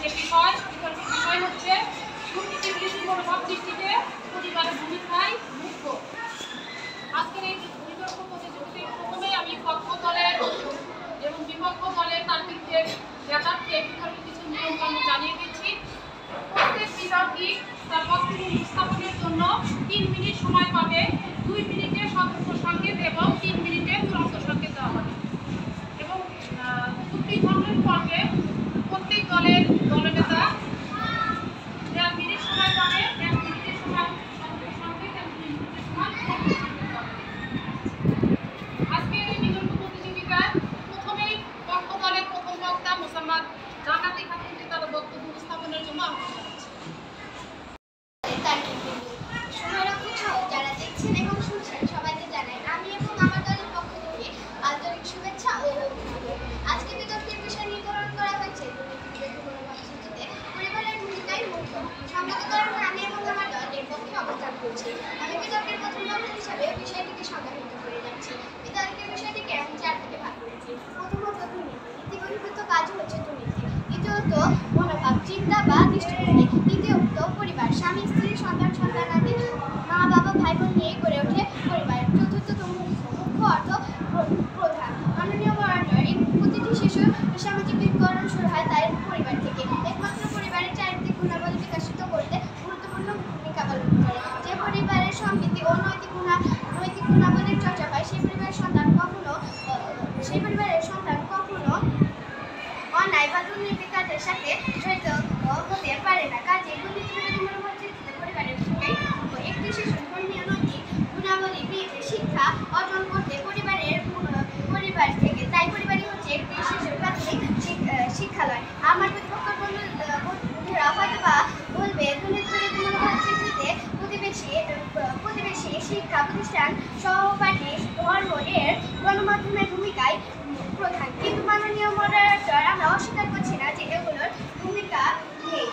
যে বিতর্কের বিষয় হচ্ছে দুর্নীতি বিরোধী মনোভাব সৃষ্টিতে পরিবারের ভূমিকায় মুখ্য। আজকের এই বিতর্ক প্রতিযোগিতায় প্রথমে আমি পক্ষ দলের এবং বিপক্ষ দলের তার্কিকদের জ্ঞাতার্থে বিতর্কের কিছু নিয়মকানুন জানিয়ে দিচ্ছি। প্রত্যেক বিতর্কী তার বক্তব্য উপস্থাপনের জন্য 3 মিনিট সময় পাবে। 2 মিনিটে সতর্ক সংকেত এবং 3 মিনিটে তুরন্ত সংকেত দেওয়া হবে। এবং যুক্তি খণ্ডন পর্বে প্রত্যেক দলের দলনেতা 1 মিনিট সময় পাবে। 1 মিনিটের সময় সতর্ক সংকেত এবং 2 মিনিটের সময় তুরন্ত সংকেত পাবে। আজকের এই বিতর্ক প্রতিযোগিতায় প্রথমেই পক্ষ দলের প্রথম বক্তা মোসাম্মদ জান্নাতি খাতুনকে তার বক্তব্য উপস্থাপনের জন্য আহ্বান জানাচ্ছি। যারা দেখছেন এবং শুনছেন সবাইকে জানাই আমি এবং আমার দলের পক্ষ থেকে আন্তরিক শুভেচ্ছা ও অভিনন্দন। আজকে বিতর্কের বিষয় নির্ধারণ করা হয়েছে পরিবারের ভূমিকায় মুখ্য। সংগত কারণে আমি এবং আমার দল এর পক্ষে অবস্থান করছি। আমি বিতর্কের প্রথম বক্তা হিসাবে বিষয়টিকে সংজ্ঞায়িত করে যাচ্ছি। বিতর্কের বিষয়টিকে আমি 4 ভাগে ভাগ করেছি। প্রথমত দুর্নীতি, নীতি বহির্ভূত কাজ হচ্ছে দুর্নীতি। দ্বিতীয়ত মনোভাব, চিন্তা বা দৃষ্টিভঙ্গি। তৃতীয়ত পরিবার, স্বামী স্ত্রী সন্তান সন্তানাদি মা বাবা ভাই বোন নিয়ে গড়ে ওঠে পরিবার। চতুর্থত মুখ্য অর্থ প্রধান। মাননীয় মডারেটর, এই প্রতিটি শিশুর সামাজিকীকরণ শুরু হয় তার পরিবার থেকে। একমাত্র পরিবারের চারিত্রিক গুণাবলী বিকশিত করতে গুরুত্বপূর্ণ ভূমিকা পালন করে। যে পরিবারের সম্প্রীতি ও নৈতিক গুণাবলীর চর্চা পায় সেই পরিবারের সন্তান কখনো অন্যায় বা দুর্নীতি কাজের সাথে জড়িত হতে পারে না। কাজে দুর্নীতি বিরোধী মনোভাব সৃষ্টিতে পরিবারের ভূমিকায় একটি শিশু ধর্মীয় নৈতিক গুণাবলী শিক্ষা অর্জন করতে পরিবার থেকে, তাই পরিবারই হচ্ছে একটি শিশুর প্রাথমিক শিক্ষালয়। আমার প্রতিপক্ষ বন্ধুরা হয়তো বা বলবে দুর্নীতি বিরোধী মনোভাব সৃষ্টিতে প্রতিবেশী শিক্ষা প্রতিষ্ঠান সহপাঠী ধর্ম এর গণমাধ্যমের ভূমিকায় প্রধান। কিন্তু মাননীয় মডারেটর, আমরা অস্বীকার করছি না যে এগুলোর ভূমিকা নেই।